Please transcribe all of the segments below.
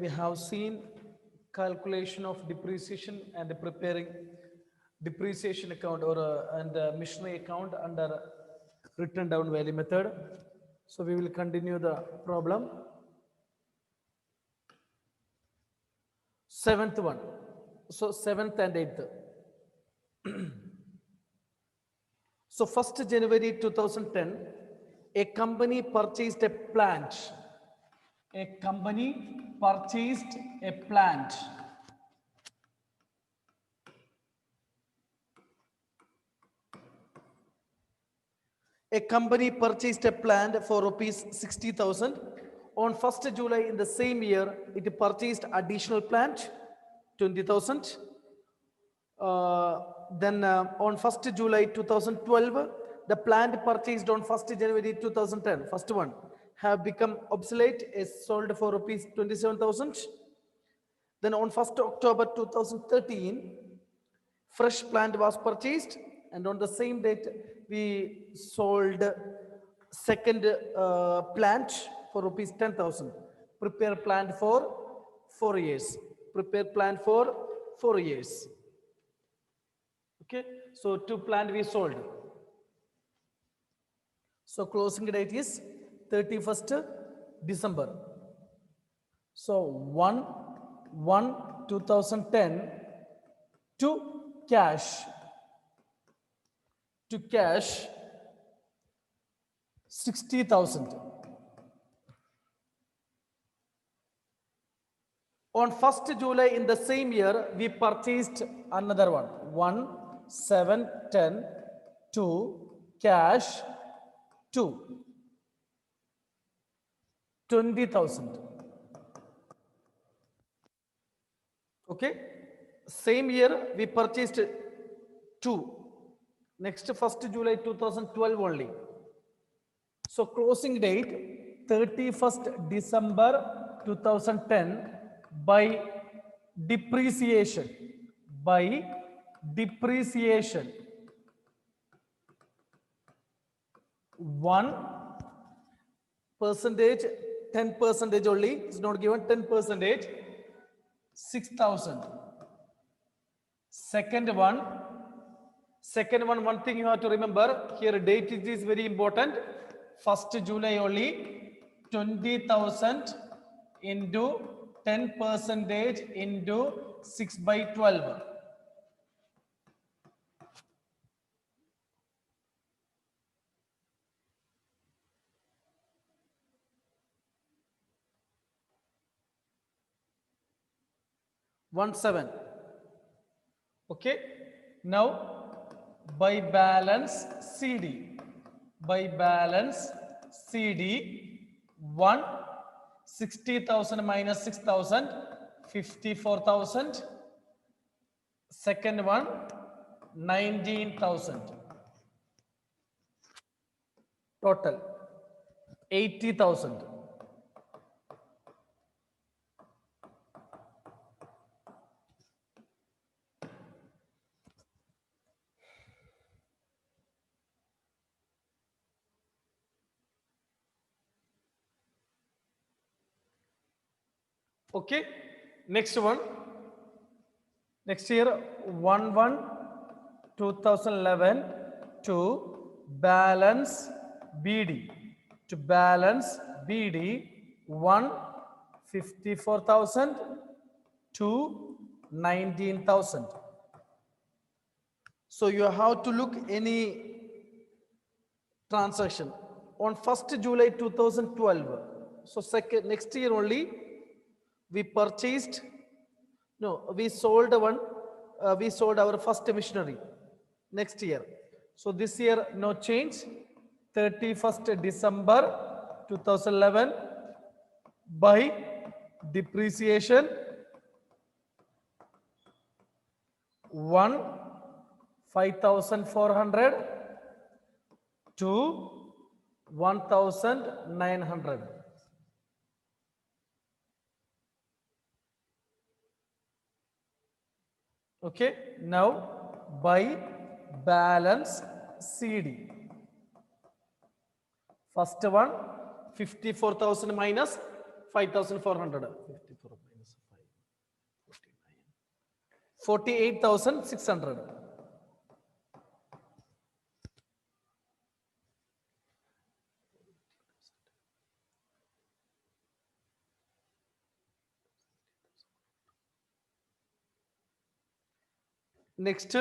we have seen calculation of depreciation and preparing depreciation account or and machinery account under written down value method. So we will continue the problem. Seventh one. So seventh and eighth. So 1st January 2010, a company purchased a plant. A company purchased a plant. A company purchased a plant for rupees 60,000. On 1st July in the same year, it purchased additional plant 20,000. Then on 1st July 2012, the plant purchased on 1st January 2010, first one, have become obsolete, is sold for rupees 27,000. Then on 1st October 2013, fresh plant was purchased, and on the same date we sold second plant for rupees 10,000. Prepare plant for 4 years. Prepare plant for 4 years. Okay, so 2 plant we sold. So closing date is 31st December. So 1/1/2010 to cash 60,000. On 1st July in the same year, we purchased another one. 1/7/10 to cash 20,000. Okay. Same year we purchased 2. Next 1st July 2012 only. So closing date 31st December 2010 by depreciation. 1%, 10% only. It's not given 10%. 6,000. Second one, one thing you have to remember here, date it is very important. 1st July only. 20,000 into 10% into 6/12. One seven. Okay. Now by balance CD. By balance CD 60,000 minus 6,000, 54,000. Second one 19,000. Total 80,000. Okay, next one. Next year 1/1/2011 to balance BD. To balance BD 154,000 to 19,000. So you have to look any transaction on 1st July 2012. So next year only we purchased, no, we sold one, we sold our first machinery next year. So this year no change. 31st December 2011 by depreciation 5,400 to 1,900. Okay, now by balance CD. First one 54,000 minus 5,400. 54 minus 5. 48,600. Next,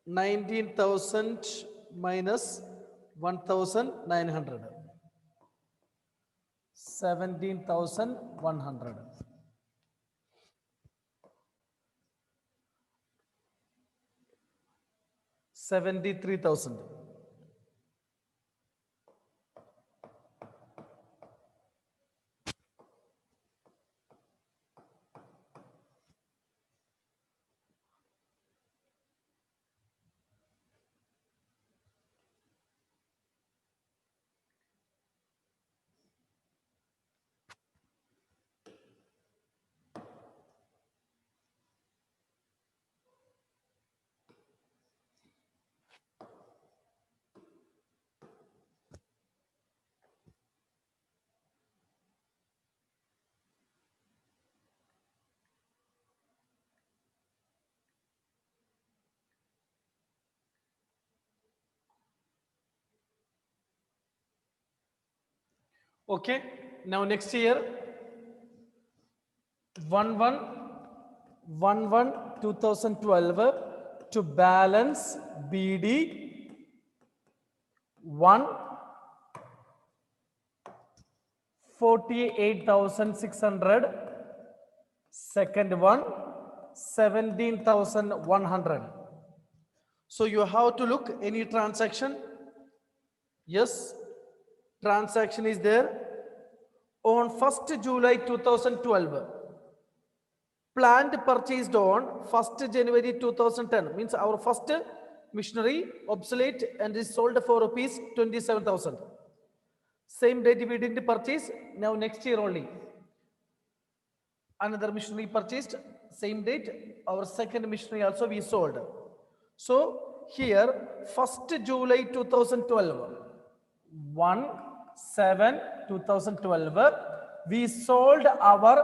19,000 minus 1,900. 17,100. 73,000. Okay, now next year, 1/1/1/2012 to balance BD 1 48,600, second one 17,100. So you have to look any transaction. Yes, transaction is there on 1st July 2012. Plant purchased on 1st January 2010, means our first machinery obsolete and is sold for rupees 27,000. Same date we didn't purchase, now next year only. Another machinery purchased, same date, our second machinery also we sold. So here 1st July 2012, 1/7/2012, we sold our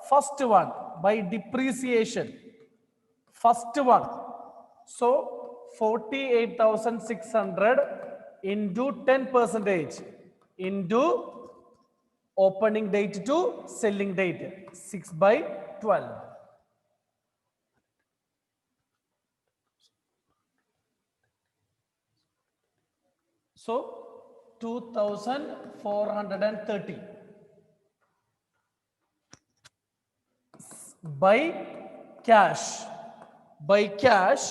first one by depreciation. First one. So 48,600 into 10% into opening date to selling date, 6/12. So 2,430 by cash. By cash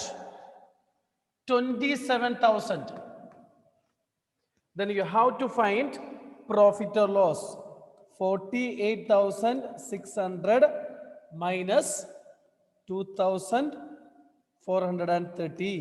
27,000. Then you have to find profit or loss. 48,600 minus 2,430.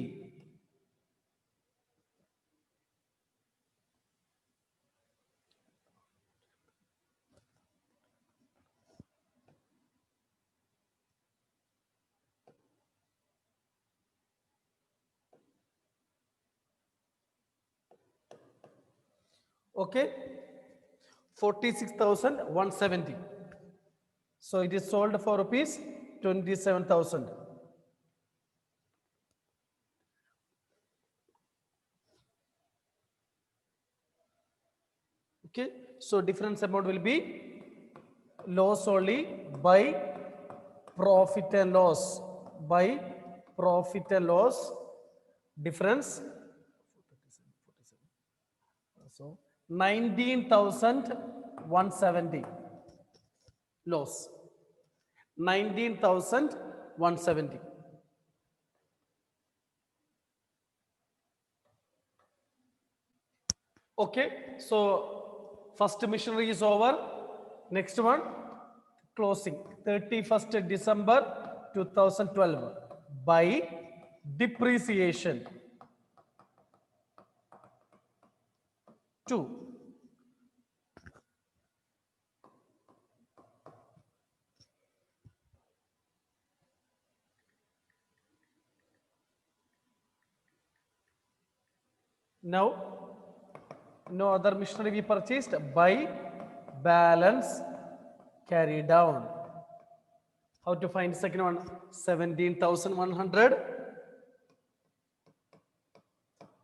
Okay, 46,170. So it is sold for rupees 27,000. Okay, so difference amount will be loss only by profit and loss. By profit and loss difference. So 19,170 loss. 19,170. Okay, so first machinery is over. Next one, closing 31st December 2012 by depreciation 2. Now, no other machinery we purchased by balance carry down. How to find second one? 17,100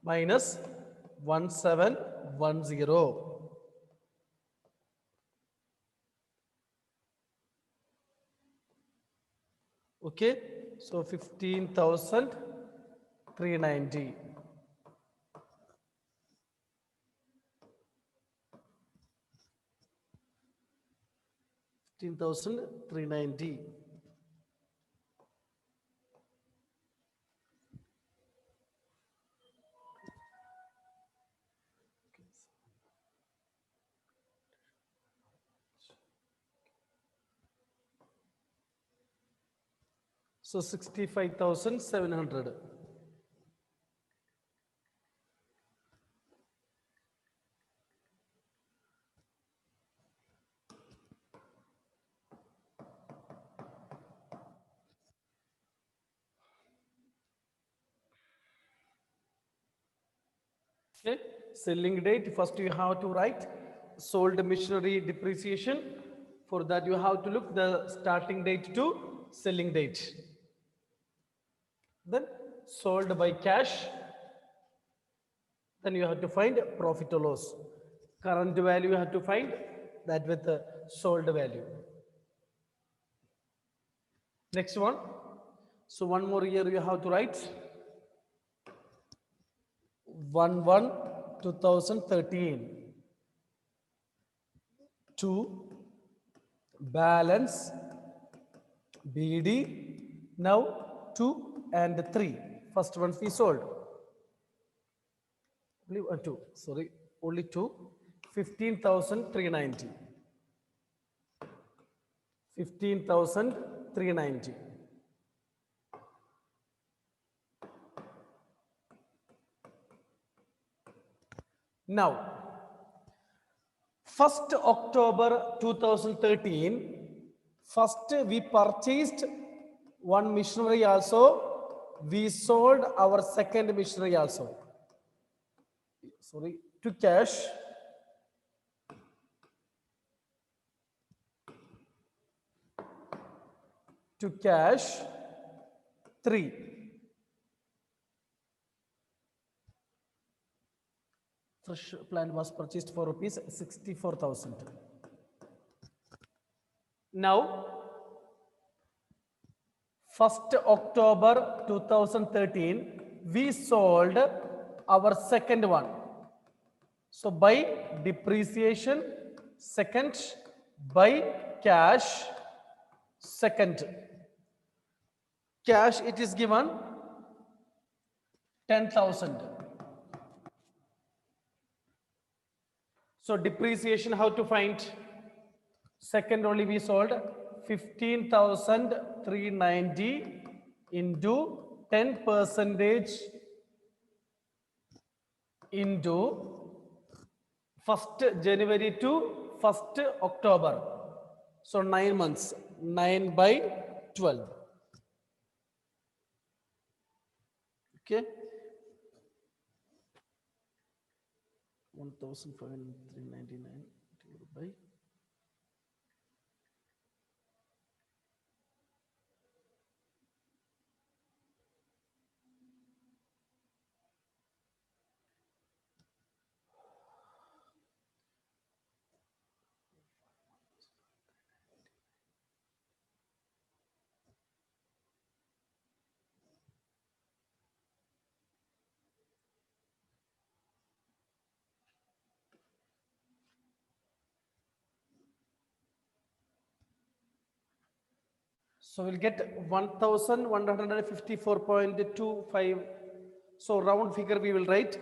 minus 1710. Okay, so 15,390. 15,390. So 65,700. Okay, selling date, first you have to write sold machinery depreciation. For that you have to look the starting date to selling date. Then sold by cash. Then you have to find profit or loss. Current value you have to find that with the sold value. Next one. So one more year you have to write 1/1/2013 to balance BD. Now 2 and 3. First one we sold. Only two. Sorry, only two. 15,390. 15,390. Now, 1st October 2013, first we purchased one machinery also, we sold our second machinery also. Sorry, to cash. To cash 3. Fresh plant was purchased for rupees 64,000. Now, 1st October 2013, we sold our second one. So by depreciation, second, by cash, second. Cash it is given 10,000. So depreciation how to find? Second only we sold 15,390 into 10% into 1st January to 1st October. So 9 months, 9/12. Okay. 1,599 divided by so we'll get 1,154.25. So round figure we will write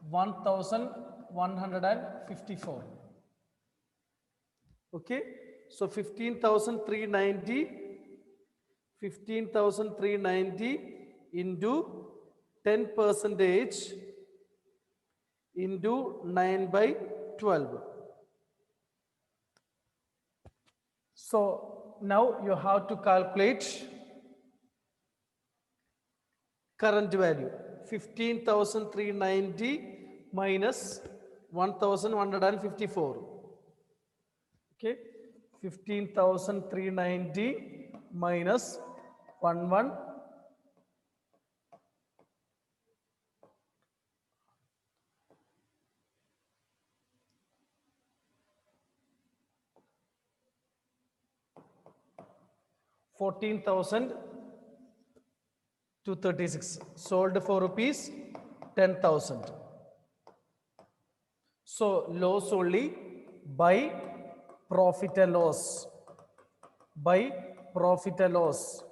1,154. Okay. So 15,390 into 10% into 9/12. So now you have to calculate current value. 15,390 minus 1,154. Okay, 15,390 minus 11. 14,236 sold for rupees 10,000. So loss only by profit and loss. By profit and loss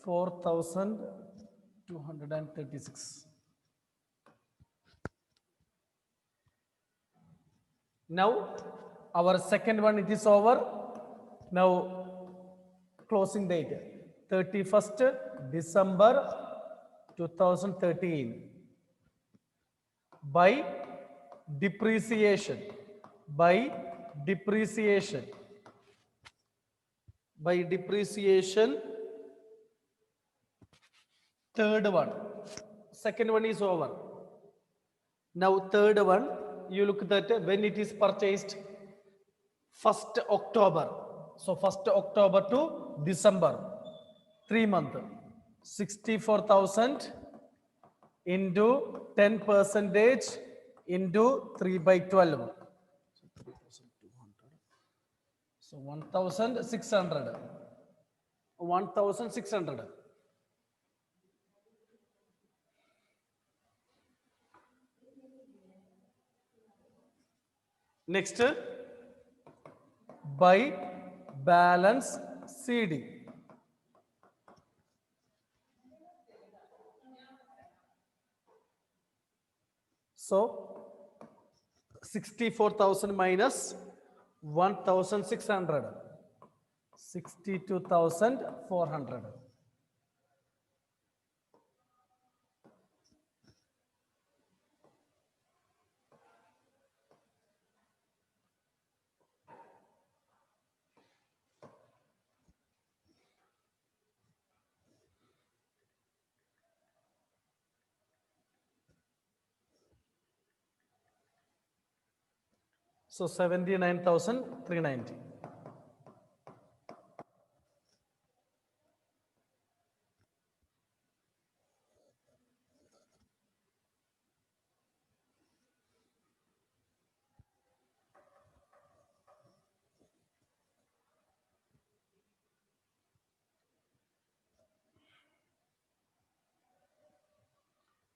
4,236. Now our second one it is over. Now closing date 31st December 2013 by depreciation by depreciation by depreciation. Third one, second one is over. Now third one, you look at when it is purchased 1st October. So 1st October to December, 3 months, 64,000 into 10 percentage into 3 by 12. So 1,600. 1,600. Next, by balance CD. So 64,000 minus 1,600. 62,400. So 79,390.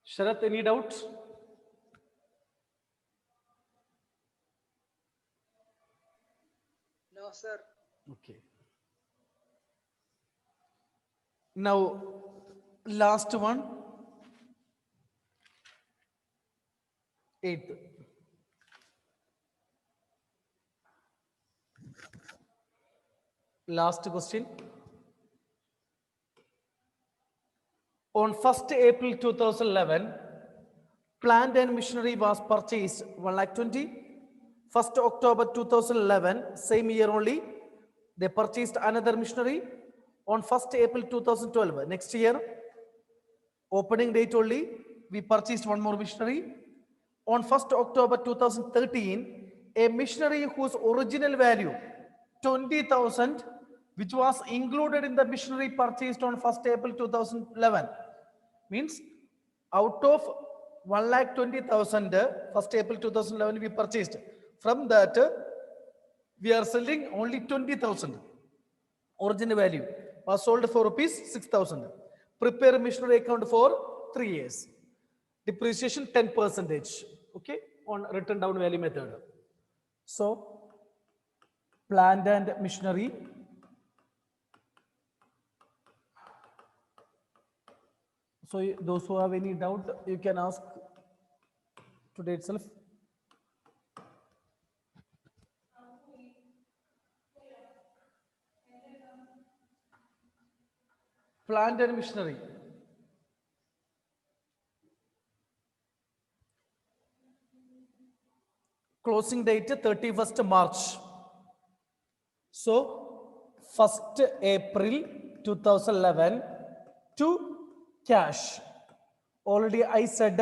Sharath, any doubt? No, sir. Okay. Now, last one, eighth. Last question. On 1st April 2011, plant and machinery was purchased 1,20,000. 1st October 2011, same year only, they purchased another machinery. On 1st April 2012, next year, opening date only, we purchased one more machinery. On 1st October 2013, a machinery whose original value 20,000, which was included in the machinery purchased on 1st April 2011, means out of 1,20,000, 1st April 2011 we purchased. From that, we are selling only 20,000. Original value was sold for rupees 6,000. Prepare machinery account for 3 years. Depreciation 10 percentage. Okay, on written down value method. So, plant and machinery. So, those who have any doubt, you can ask today itself. Plant and machinery. Closing date 31st March. So 1st April 2011 to cash. Already I said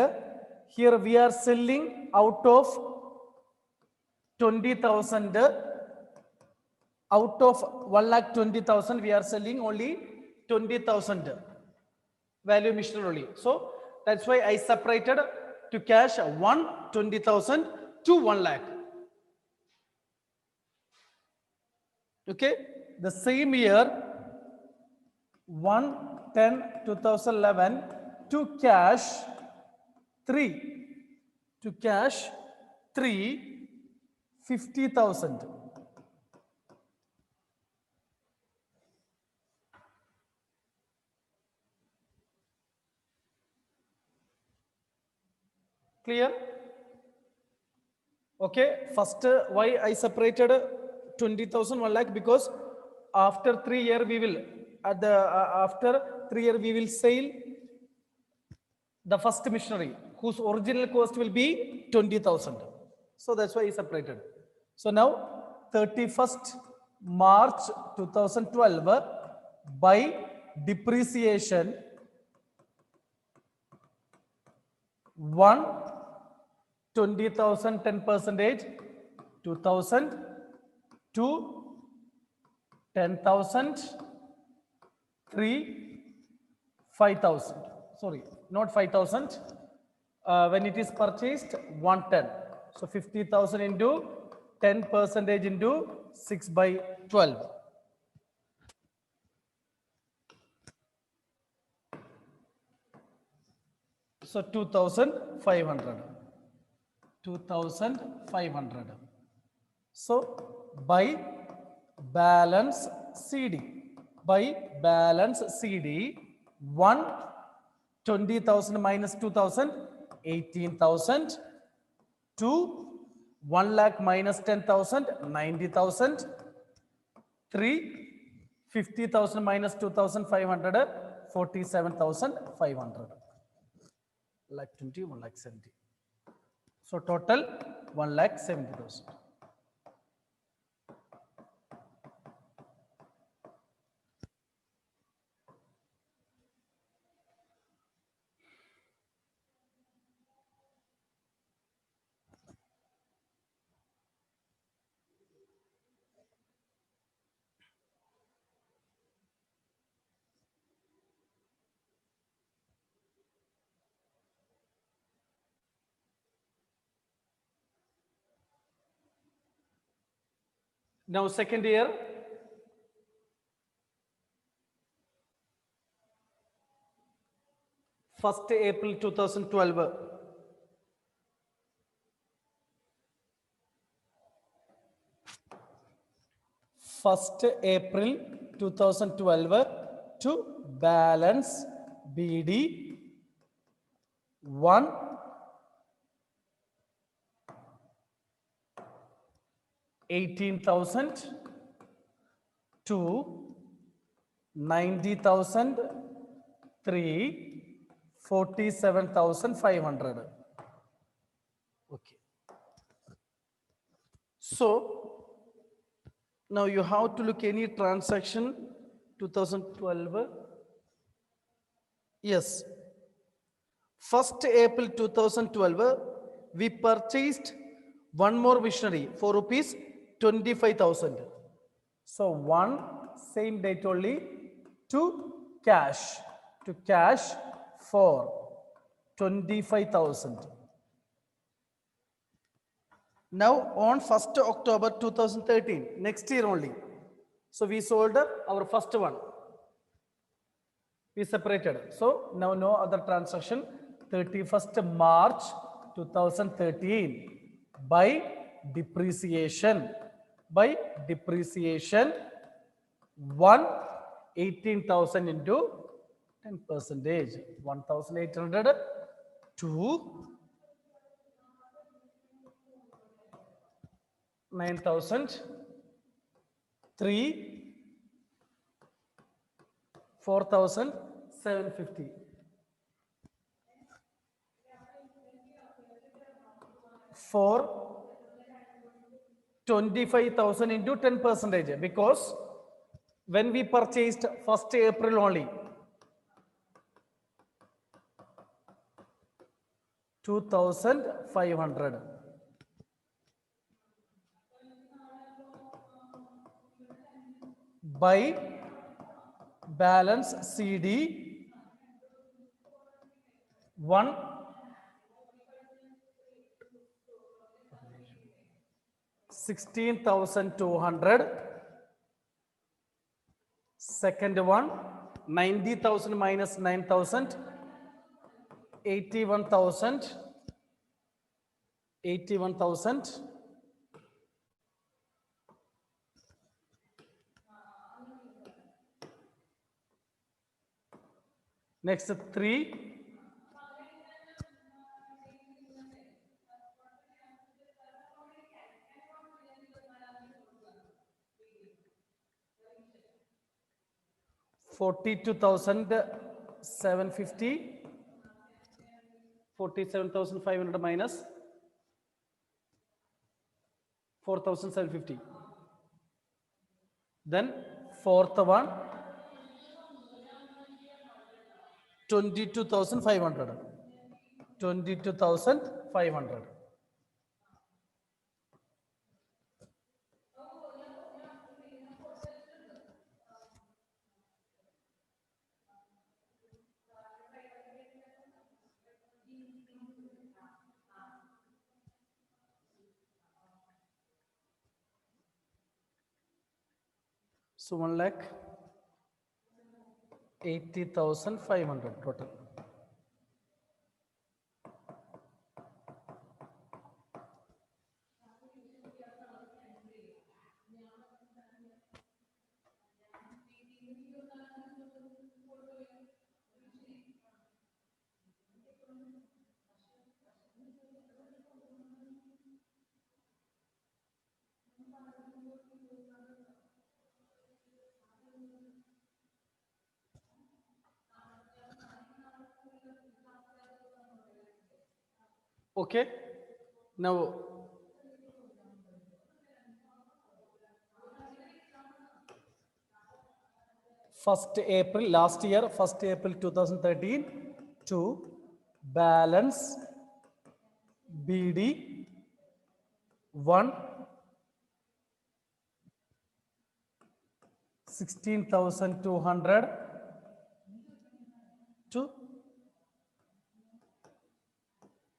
here we are selling out of 20,000 out of 1,20,000 we are selling only 20,000 value machinery only. So that's why I separated to cash 120,000 to 1 lakh. Okay, the same year 1/10/2011 to cash 3 to cash 350,000. Clear? Okay, first why I separated 20,000 1 lakh, because after 3 year we will at the after 3 year we will sell the first machinery whose original cost will be 20,000. So that's why I separated. So now 31st March 2012 by depreciation 120,000 10%, 2,000 to 10,000, 3, 5,000. Sorry, not 5,000. When it is purchased, 110. So 50,000 into 10% into 6/12. So 2,500. 2,500. So by balance CD. By balance CD, 120,000 minus 2,000, 18,000, to 1 lakh minus 10,000, 90,000, 3, 50,000 minus 2,500, 47,500. Lakh 20, 1 lakh 70. So total 1 lakh 70,000. Now second year, first April 2012. First April 2012 to balance BD 1 18,000 to 90,000, 3, 47,500. Okay. So now you have to look any transaction 2012. Yes. 1st April 2012, we purchased one more machinery for rupees 25,000. So one same date only to cash for 25,000. Now on 1st October 2013, next year only. So we sold our first one. We separated. So now no other transaction. 31st March 2013 by depreciation. By depreciation 118,000 into 10%. 1,800 to 9,000, 3, 4,750. For 25,000 into 10%, because when we purchased 1st April only, 2,500. by balance CD 1 16,200. Second one 90,000 minus 9,000 81,000. 81,000. Next 3 42,750. 47,500 minus 4,750. Then fourth one 22,500. 22,500. So 1,80,500 total. Okay. Now first April last year, 1st April 2013 to balance BD 1 16,200 to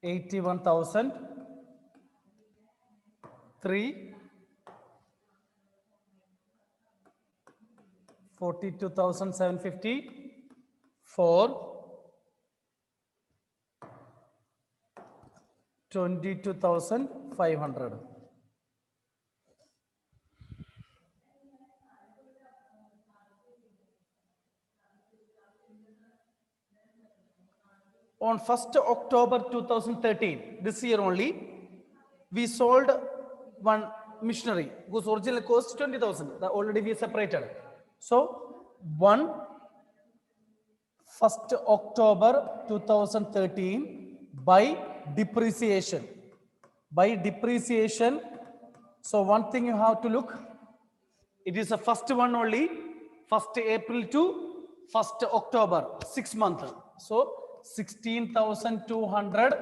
81,000. 3 42,750. 4 22,500. On 1st October 2013, this year only, we sold one missionary whose original cost 20,000. That already we separated. So 1st October 2013 by depreciation. By depreciation. So one thing you have to look, it is the first one only, 1st April to 1st October, 6 months. So 16,200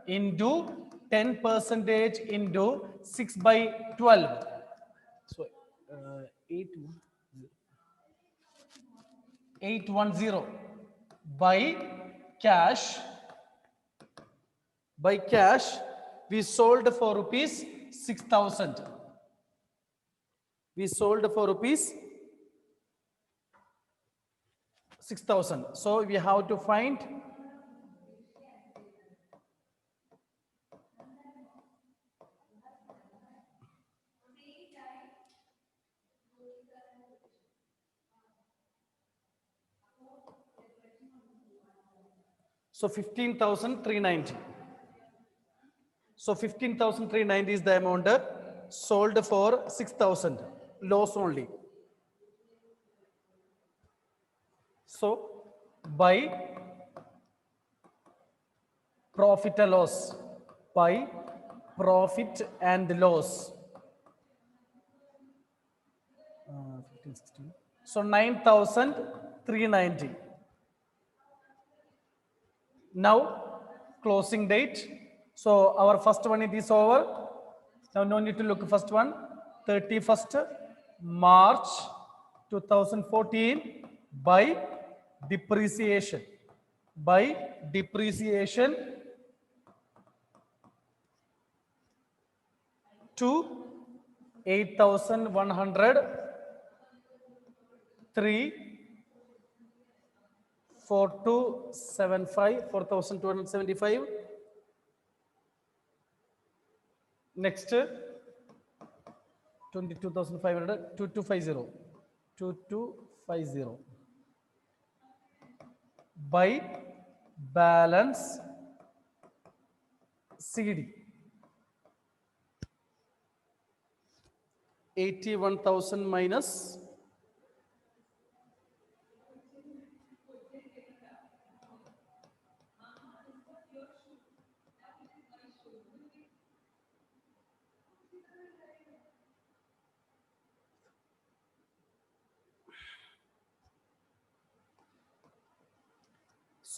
into 10% into 6 by 12. So 810 by cash. By cash, we sold for rupees 6,000. We sold for rupees 6,000. So we have to find so 15,390. So 15,390 is the amount sold for 6,000. Loss only. So by profit and loss. By profit and loss. 15, 16. So 9,390. Now closing date. So our first one it is over. Now no need to look first one. 31st March 2014 by depreciation. By depreciation to 8,100, 3, 4,275, 4,275. Next, 22,500, 2250, 2250 by balance CD. 81,000 minus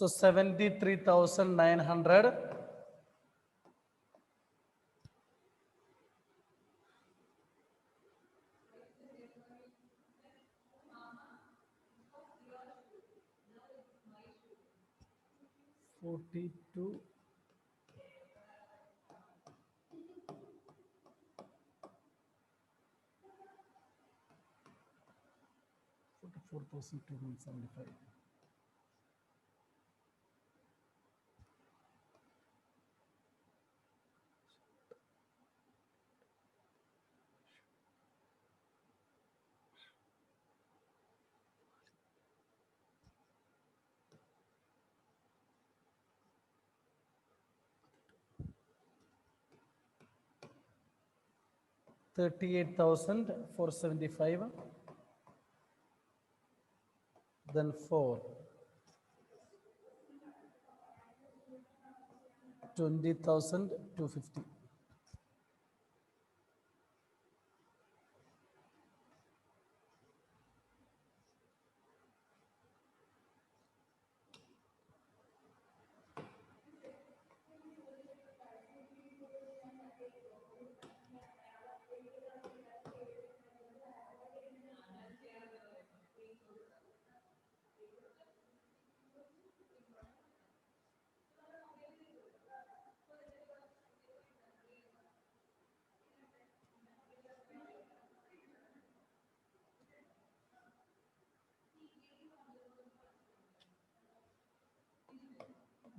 73,900 42 44,275. $38,475, then 4, 20,250.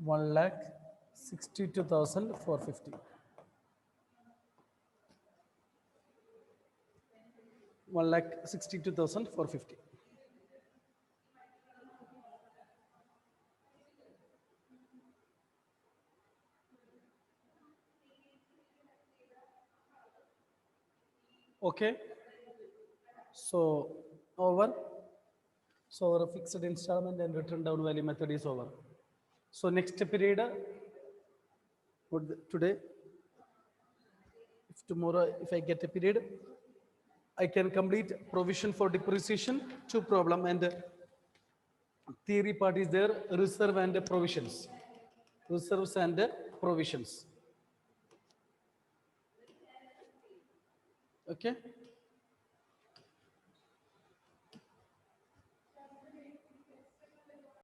One lakh 62,450. 1,62,450. Okay. So over. So our fixed installment and return down value method is over. So next period, today, if tomorrow, if I get a period, I can complete provision for depreciation, 2 problem, and theory part is there, reserve and provisions. Reserves and provisions. Okay.